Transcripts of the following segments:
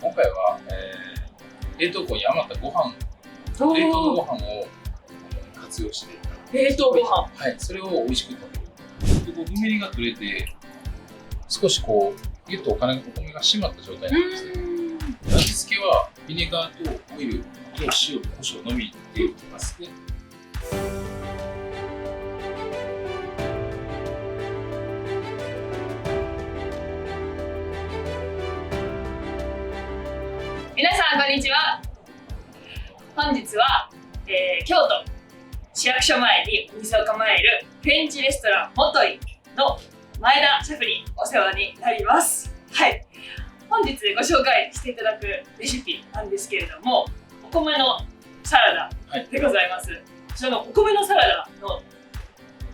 今回は、冷凍庫に余ったご飯、冷凍のご飯を活用して、冷凍ご飯、はい、それを美味しく食べる。で、ぬめりが取れて、少しこう、ぎゅっとお米が締まった状態なんですね。味付けはビネガーとオイルと塩と胡椒のみでいきますね。皆さんこんにちは。本日は、京都市役所前にお店を構えるフレンチレストランもといの前田シェフにお世話になります。はい、本日ご紹介していただくレシピなんですけれども、お米のサラダでございます。そのお米のサラダの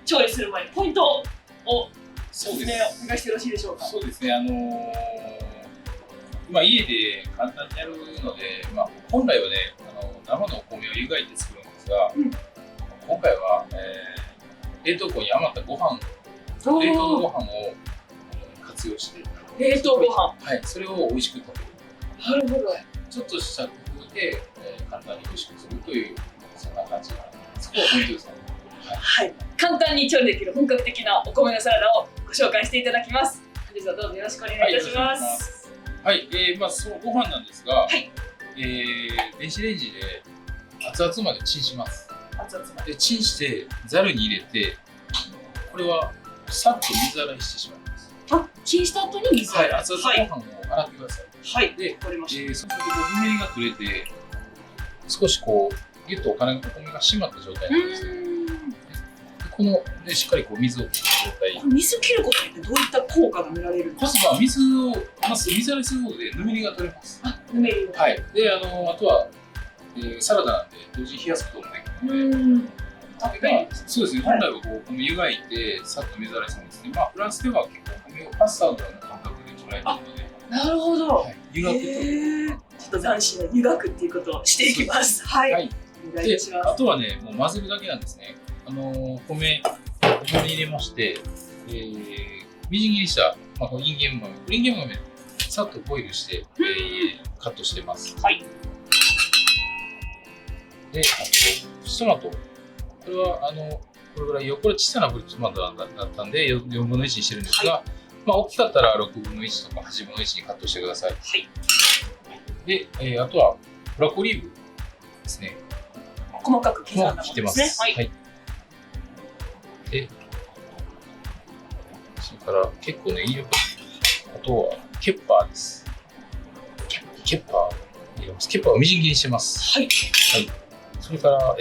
調理する前にポイントを説明をお願いしてよろしいでしょうか。そうですね、家で簡単にやるので、本来はね、生のお米を湯がいて作るんですが、今回は、冷凍庫に余ったご飯、冷凍のご飯を活用して、冷凍ご飯、はい、それを美味しく食べる。なるほど。ちょっとした工夫で、簡単に美味しくするという、そんな感じが、そこがポイントですね。はい、簡単に調理できる本格的なお米のサラダをご紹介していただきます。本日はどうぞよろしくお願いいたします。はい、そのご飯なんですが、はい、電子レンジで熱々までチンします。熱々まで。で、チンしてざるに入れて、これはさっと水洗いしてしまいます。あ、チンした後に水洗い。はい、熱々ご飯を洗ってください。はい、で、わかりました。そうするとぬめりが取れて、少しこうぎゅっとお米が締まった状態なんですね。このしっかりこう水を切る状態。水切ることってどういった効果が見られるんですか？まず水洗いすることでぬめりが取れます。ぬめりを。はい。で、あとは、サラダなんで同時に冷やすこともできるので。そうですね。本来はこう米湯がいてさっと水洗いするんですね。フランスでは結構米をパスタのような感覚で捉えているので。なるほど。はい、湯がくと。ちょっと斬新な湯がくっていうことをしていきます。はい。お願いします。あとはね、もう混ぜるだけなんですね。米に入れまして、みじん切りした、インゲン豆さっとボイルして、カットしてます。はい。で、あとプチトマト、これはこれぐらいこれ小さなプチトマトだったんで4分の1にしてるんですが、大きかったら6分の1とか8分の1にカットしてください。はい。で、あとはブラックオリーブですね。細かく刻んだものですね。切ってます。はい。で、それから結構ね、あとはケッパーです。ケッパー入れます。ケッパーをみじん切りにしてます。はい。はい。それから、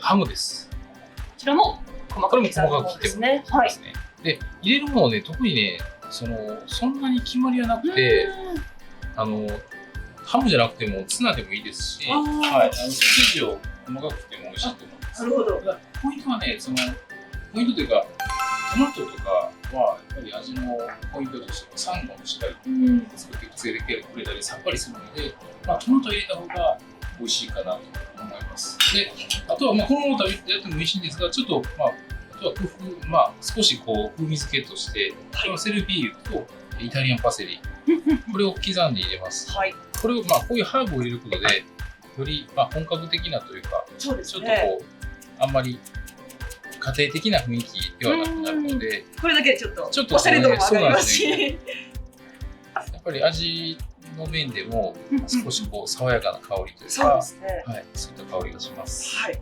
ハムです。こちらも細かく切ってますね。はい。で、入れるものね、特にね、そんなに決まりはなくて、ハムじゃなくてもツナでもいいですし、はい、ソーセージを細かく切っても美味しいと思います。なるほど。ポイントはね、ポイントというか、トマトとかはやっぱり味のポイントとして酸度もしっかりつけてくれたりさっぱりするので、トマト入れた方が美味しいかなと思います。で、あとはこのままやっても美味しいんですが、ちょっとあとは工夫、少しこう風味付けとして、セルビールとイタリアンパセリ、これを刻んで入れます。はい。これをこういうハーブを入れることで、より本格的なというか、ちょっとこうあんまり家庭的な雰囲気ではなくなるので、これだけでちょっとおしゃれ度も上がりますし、やっぱり味の面でも少しこう爽やかな香りというか、はい、そういった香りがします。はい。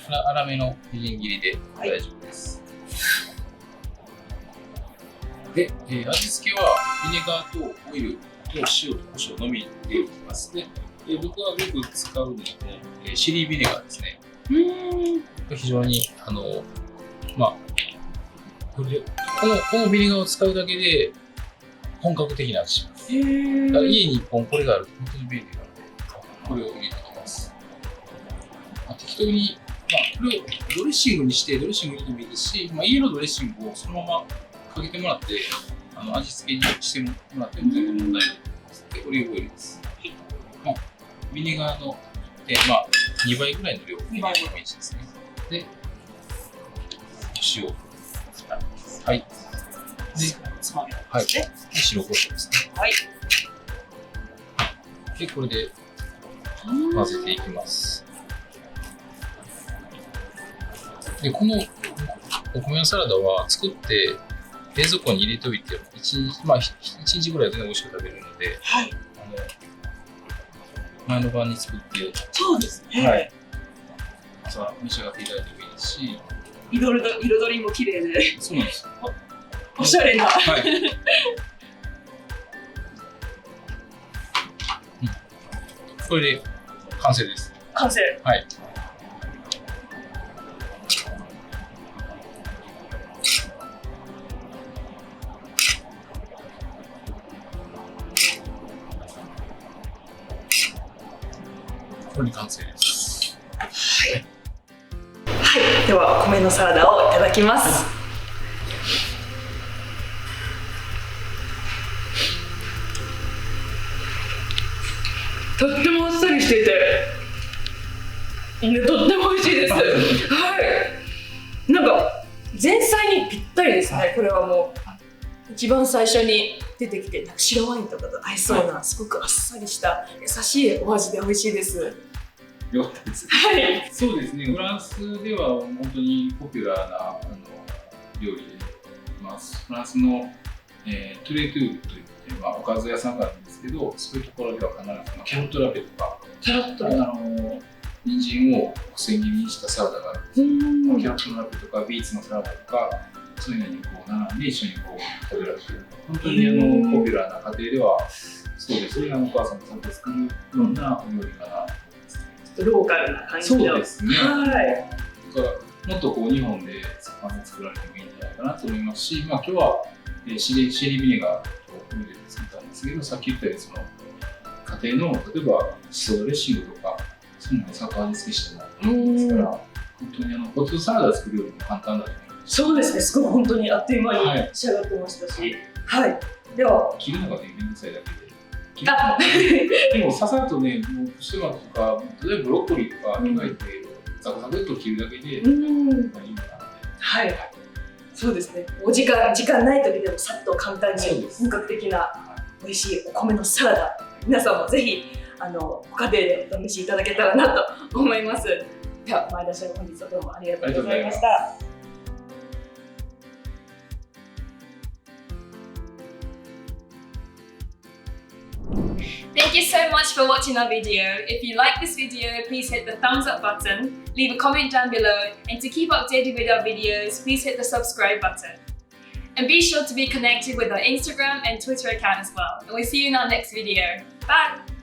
粗めのみじん切りで大丈夫です。で、味付けはビネガーとオイルと塩と胡椒のみでいきます。で、僕がよく使うのはシリービネガーですね。非常にこのビネガーを使うだけで本格的な味します。だから家に1本これがあると本当に便利なので、これを入れていきます。適当に、これをドレッシングにしてドレッシング入れてもいいですし、家のドレッシングをそのままかけてもらって味付けにしてもらっても全然問題ないと思います。で、オリーブオイルです。ビネガーの2倍ぐらいの量を入れるイメージですね。で、塩。はい。で、つまみ。はい。で、白胡椒ですね。はい。で、これで混ぜていきます。で、このお米のサラダは作って冷蔵庫に入れておいて1日ぐらいで美味しく食べるので、はい、前の晩に作って、そうですね。はい、朝召し上がっていただいてもいいですし、彩りも綺麗で、そうなんです。おしゃれな。はい。これで完成です。完成。はい。これで完成です。はい。はい。では米のサラダをいただきます。とってもあっさりしていて、とっても美味しいです。はい。なんか前菜にぴったりですね。これはもう一番最初に出てきて、白ワインとかと合いそうな、すごくあっさりした優しいお味で美味しいです。よかったです。はい。そうですね。フランスでは本当にポピュラーな料理でいます。フランスの、トゥレトゥールといって、おかず屋さんがあるんですけど、そういうところでは必ず、キャロットラペとか、人参を千切りにしたサラダがあるんですけど、キャロットラペとかビーツのサラダとか、そういうのにこう並んで一緒にこう食べられてる。本当にポピュラーな家庭では、そうですね。お母さんがちゃんと作るようなお料理かな。ローカルな感じの。そうですね。はい。だからもっとこう日本で作られてもいいんじゃないかなと思いますし、今日はシェリービネガーとオイルで作ったんですけど、さっき言ったようにその家庭の例えばシソドレッシングとかそういうのでさっと味付けしてもいいんですから、本当にポテトサラダ作るよりも簡単だと思います。そうですね。すごく本当にあっという間に仕上がってましたし、はい。では切るのがめんどくさいだけで。でもささっとね、もうプチトマトとか、例えばブロッコリーとか焼いて、ザクザクっと切るだけでいいのかなので。はい。そうですね。時間ない時でもさっと簡単に本格的な美味しいお米のサラダ、皆さんもぜひご家庭でお試しいただけたらなと思います。では前田シェフ、本日はどうもありがとうございました。Thank you so much for watching our video. If you like this video, please hit the thumbs up button, leave a comment down below, and to keep updated with our videos, please hit the subscribe button. And be sure to be connected with our Instagram and Twitter account as well. And we'll see you in our next video. Bye!